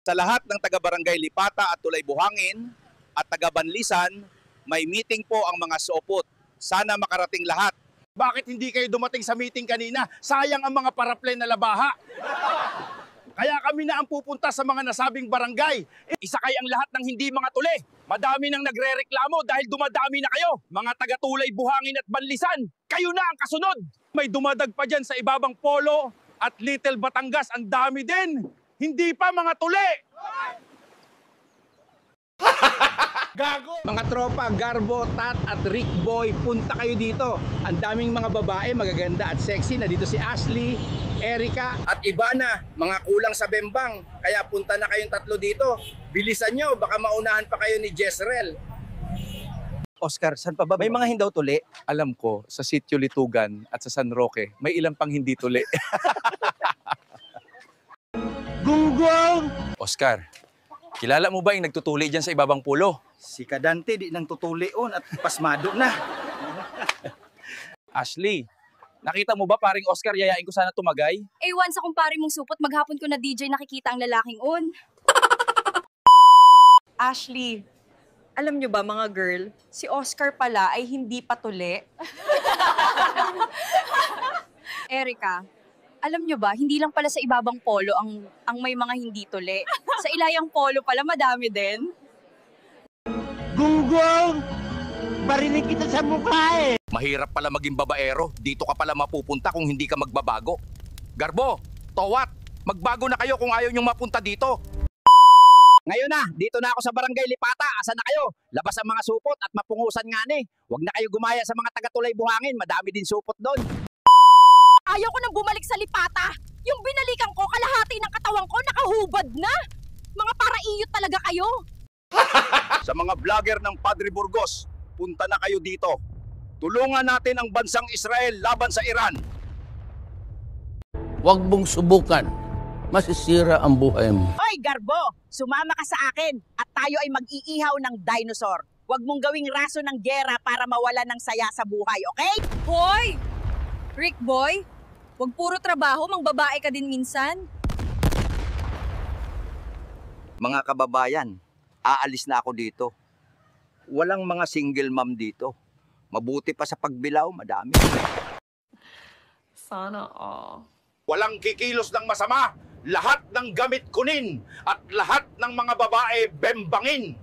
Sa lahat ng taga-barangay Lipata at Tulay Buhangin at taga-Banlisan, may meeting po ang mga sopot. Sana makarating lahat. Bakit hindi kayo dumating sa meeting kanina? Sayang ang mga paraple na labaha. Kaya kami na ang pupunta sa mga nasabing barangay. Isakay ang lahat ng hindi mga tuli. Madami nang nagrereklamo dahil dumadami na kayo. Mga taga-Tulay Buhangin at Banlisan, kayo na ang kasunod. May dumadag pa dyan sa ibabang Polo at Little Batangas. Ang dami din. Hindi pa mga tuli. Gago! Mga tropa, Garbo, Tat at Rick Boy, punta kayo dito. Ang daming mga babae, magaganda at sexy. Na dito si Ashley, Erica at Ivana, mga kulang sa bembang. Kaya punta na kayong tatlo dito. Bilisan nyo, baka maunahan pa kayo ni Jezreel. Oscar, saan pa ba? May mga hindaw tuli. Alam ko, sa Sitio Litugan at sa San Roque, may ilang pang hindi tuli. Gunggong! Oscar, kilala mo ba yung nagtutuli dyan sa ibabang pulo? Si Kadante di nang tutulion at pasmado na. Ashley, nakita mo ba paring Oscar, yayain ko sana tumagay? Once akong pari mong supot, maghapon ko na DJ nakikita ang lalaking on. Ashley, alam nyo ba mga girl, si Oscar pala ay hindi patuli. Erica, alam nyo ba, hindi lang pala sa ibabang polo ang may mga hindi tuli. Sa ilayang polo pala, madami din. Gunggong! Barinig kita sa mukha eh! Mahirap pala maging babaero. Dito ka pala mapupunta kung hindi ka magbabago. Garbo, Towat, magbago na kayo kung ayaw nyong mapunta dito. Ngayon na, dito na ako sa Barangay Lipata. Asa na kayo? Labas ang mga supot at mapungusan nga ni. Huwag na kayo gumaya sa mga taga-Tulay Buhangin. Madami din supot doon. Ayaw ko nang bumalik sa Lipata. Yung binalikan ko, kalahati ng katawan ko, nakahubad na. Mga paraiyot talaga kayo. Sa mga vlogger ng Padre Burgos, punta na kayo dito. Tulungan natin ang bansang Israel laban sa Iran. Huwag mong subukan. Masisira ang buhay mo. Hoy, Garbo! Sumama ka sa akin at tayo ay mag-iihaw ng dinosaur. Huwag mong gawing raso ng gera para mawala ng saya sa buhay, okay? Hoy! Rick Boy, huwag puro trabaho, mangbabae ka din minsan. Mga kababayan, aalis na ako dito. Walang mga single mom dito. Mabuti pa sa pagbilaw, madami. Sana all. Walang kikilos ng masama. Lahat ng gamit kunin at lahat ng mga babae bembangin.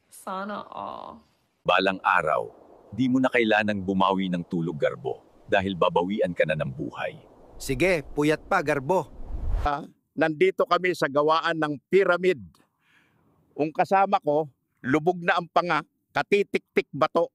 Sana all. Balang araw, di mo na kailanang bumawi ng tulog, Garbo, dahil babawian ka na ng buhay. Sige, puyat pa, Garbo. Nandito kami sa gawaan ng pyramid. Ang kasama ko, lubog na ang panga, katitik-tik bato.